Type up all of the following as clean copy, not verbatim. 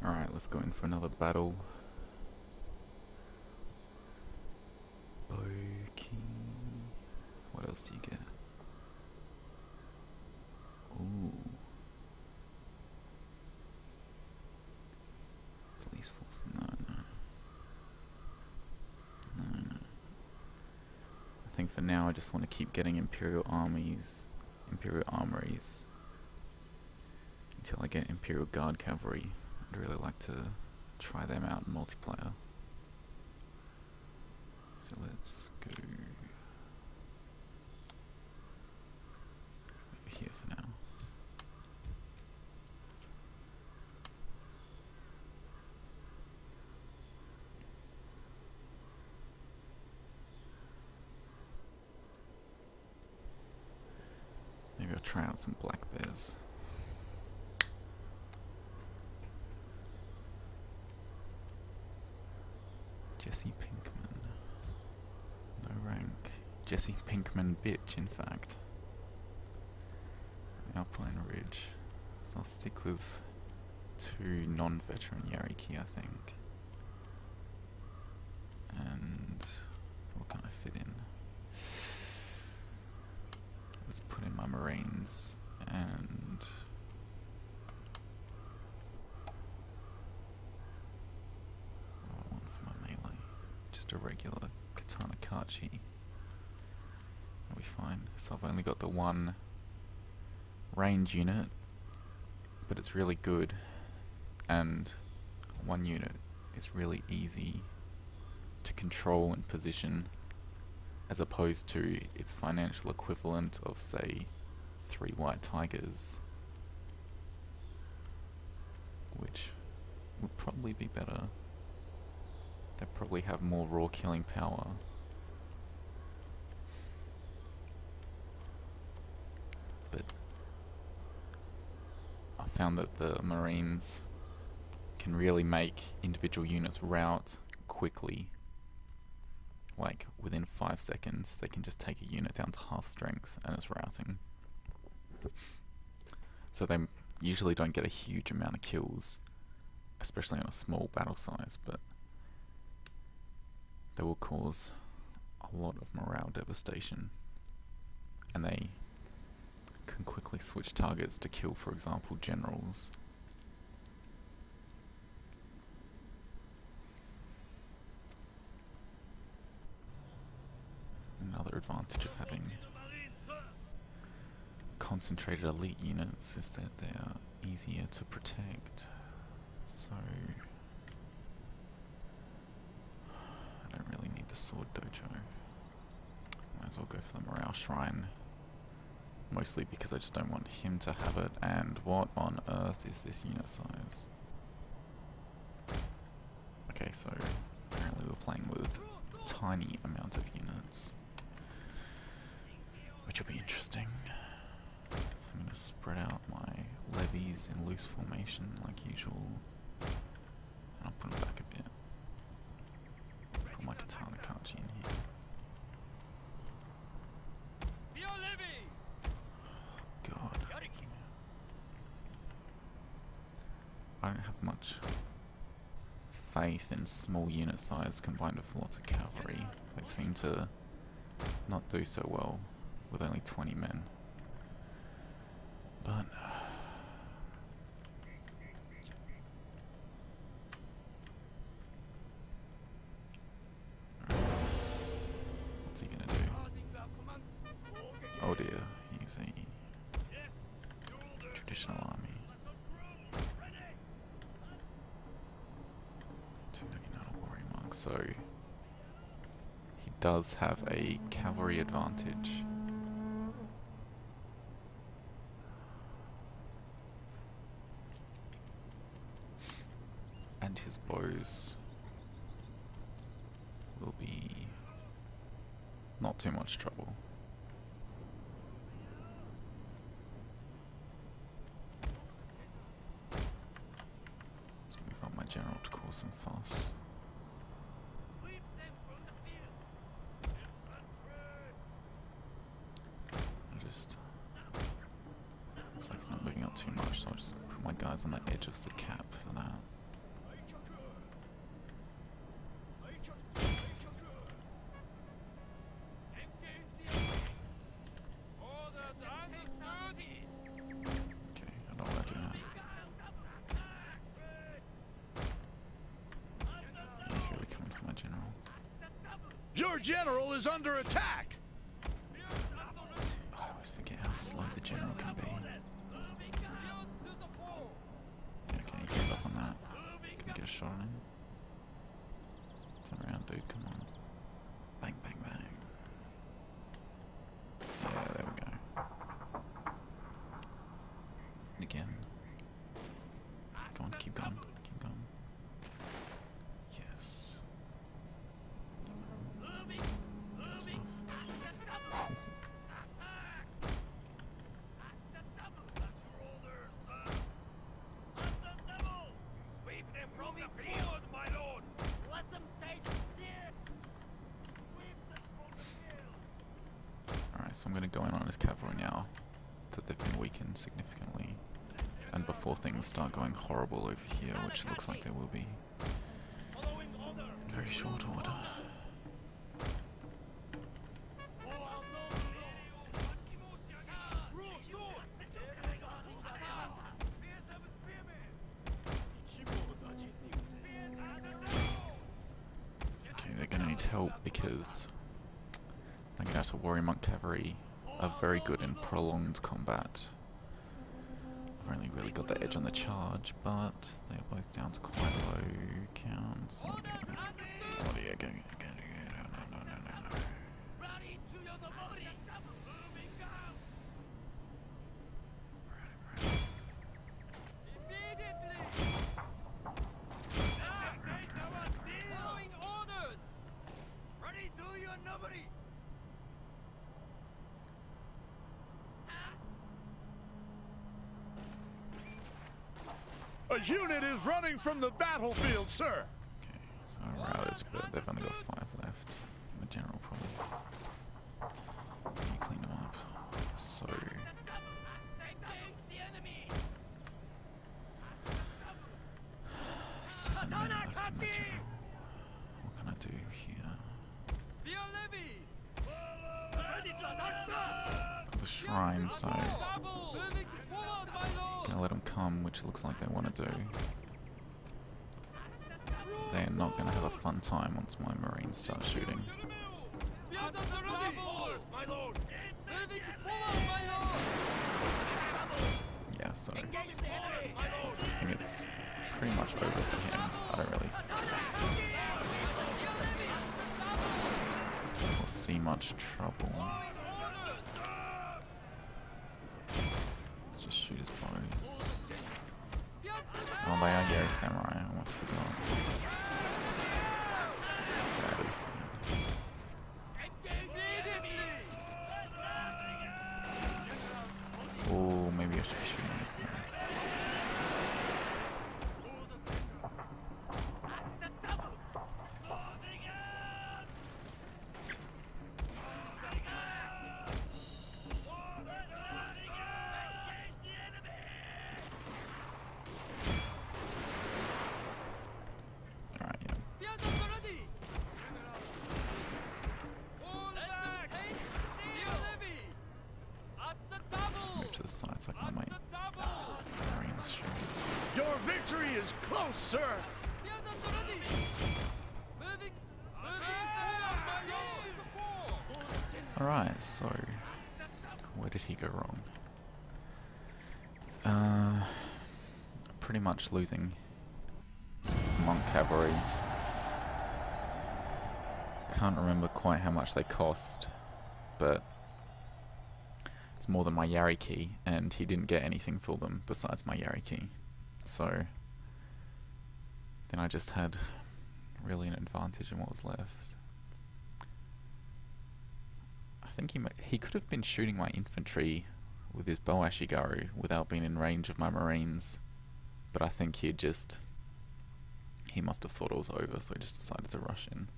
Alright, let's go in for another battle. Okay. What else do you get? Ooh. Police force. No. I think for now I just want to keep getting Imperial armories until I get Imperial Guard Cavalry. I'd really like to try them out in multiplayer. So let's go over here for now. Maybe I'll try out some black bears. Jesse Pinkman. No rank. Jesse Pinkman bitch, in fact. Alpine Ridge. So I'll stick with 2 non-veteran Yariki, I think. And what can I fit in? Let's put in my Marines and what do I want for my melee? Just a regular Katana Kachi. That'll be fine. So I've only got the 1 range unit, but it's really good, and 1 unit is really easy to control and position, as opposed to its financial equivalent of, say, 3 White Tigers, which would probably be better. They probably have more raw killing power. But I found that the Marines can really make individual units rout quickly. Like, within 5 seconds, they can just take a unit down to half strength and it's routing. So they usually don't get a huge amount of kills, especially on a small battle size, but they will cause a lot of morale devastation. And they can quickly switch targets to kill, for example, generals. Another advantage of having concentrated elite units is that they are easier to protect. So I don't really need the sword dojo. Might as well go for the morale shrine. Mostly because I just don't want him to have it, and what on earth is this unit size? Okay, so apparently we're playing with a tiny amount of units, which will be interesting. So I'm going to spread out my levies in loose formation like usual. I'll put them back a bit. Put my Katana Kachi in here. God. I don't have much faith in small unit size combined with lots of cavalry. They seem to not do so well with only 20 men. But what's he gonna do? Oh dear, he's a traditional army. Not a warrior monk, so he does have a cavalry advantage. And his bows will be not too much trouble. Let's move on my general to cause some fuss. Looks like he's not moving up too much, so I'll just put my guys on the edge of the cap for that. Your general is under attack! I always forget how slow the general can be. Yeah, okay, give up on that. Can we get a shot on him? Turn around, dude, come on. Bang, bang, bang. Yeah, there we go. Again. Go on, keep going, keep going. Yes. That's off. Alright, so I'm going to go in on his cavalry now, that they've been weakened significantly, and before things start going horrible over here, which looks like they will be in very short order. Okay, they're going to need help because I'm going to have to Warrior Monk Cavalry are very good in prolonged combat. I've only really got the edge on the charge, but they're both down to quite low counts. What are you going? No. A unit is running from the battlefield, sir! Okay, so I routed, but they've only got 5 left. The general probably. Let me clean them up. So. Seven men left in the general. What can I do here? Got the shrine, so. Gonna let them come, which looks like they want to do. They are not gonna have a fun time once my marines start shooting. Yeah, so I think it's pretty much over for him. I don't really foresee much trouble. Let's just shoot his bows. Oh, they are Yari Samurai, I almost forgot. That'll be fine. Oh, maybe I should be shooting these guys. Side so I can make marines shoot. Your victory is close, sir! Alright, so where did he go wrong? Pretty much losing his monk cavalry. Can't remember quite how much they cost, but it's more than my Yari key, and he didn't get anything for them besides my Yari key. So then I just had really an advantage in what was left. I think he could have been shooting my infantry with his bow Ashigaru without being in range of my marines, but I think he must have thought it was over, so he just decided to rush in.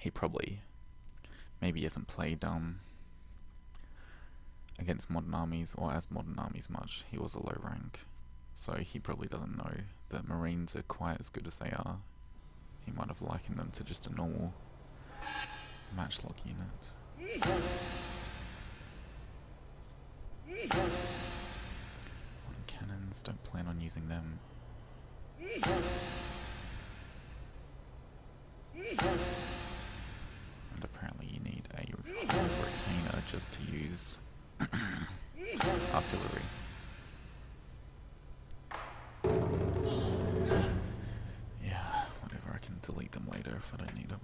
He probably maybe hasn't played against modern armies or as modern armies much. He was a low rank, So he probably doesn't know that Marines are quite as good as they are. He might have likened them to just a normal matchlock unit. Modern cannons, don't plan on using them. And apparently you need a retainer just to use artillery. Yeah, whatever, I can delete them later if I don't need them.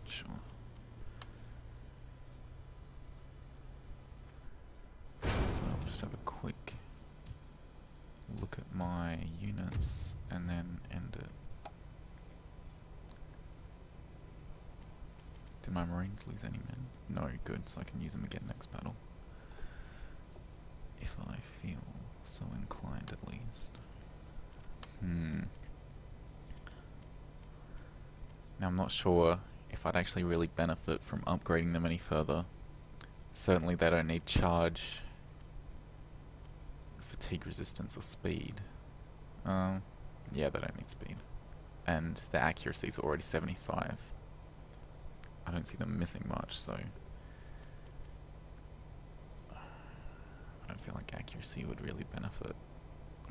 Sure. So I'll just have a quick look at my units and then end it. Did my Marines lose any men? No, good, so I can use them again next battle. If I feel so inclined at least. Now I'm not sure if I'd actually really benefit from upgrading them any further. Certainly they don't need charge, fatigue resistance or speed. Yeah, they don't need speed. And their accuracy is already 75. I don't see them missing much, so I don't feel like accuracy would really benefit.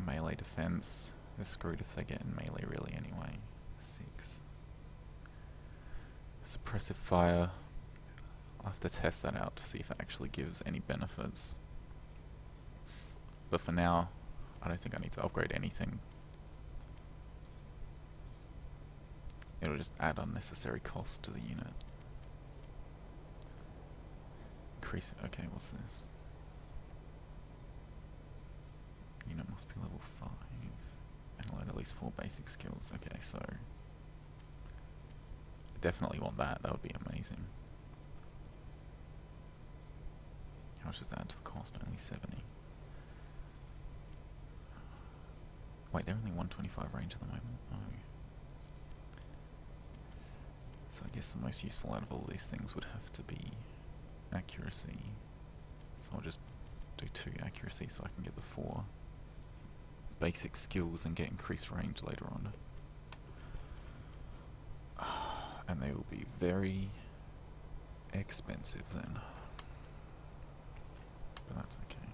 Melee defense, they're screwed if they get in melee really anyway. 6. Suppressive fire, I'll have to test that out to see if it actually gives any benefits. But for now, I don't think I need to upgrade anything. It'll just add unnecessary cost to the unit. Increase it. Okay, what's this? Unit must be level 5 and learn at least 4 basic skills. Okay, so I definitely want that. That would be amazing. How much does that add to the cost? Only 70. Wait, they're only 125 range at the moment. Oh. So I guess the most useful out of all these things would have to be accuracy. So I'll just do 2 accuracy so I can get the 4 basic skills and get increased range later on. And they will be very expensive then. But that's okay.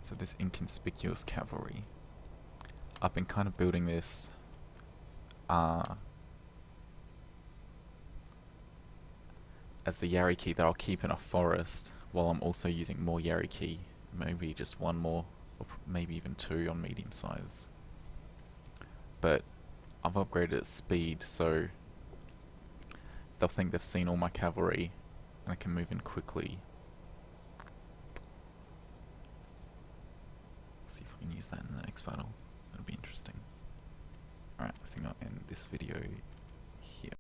So this inconspicuous cavalry, I've been kind of building this as the Yariki that I'll keep in a forest while I'm also using more Yariki, maybe just 1 more or maybe even 2 on medium size. But I've upgraded its speed so they'll think they've seen all my cavalry and I can move in quickly. See if I can use that in the next battle. That'll be interesting. Alright, I think I'll end this video here.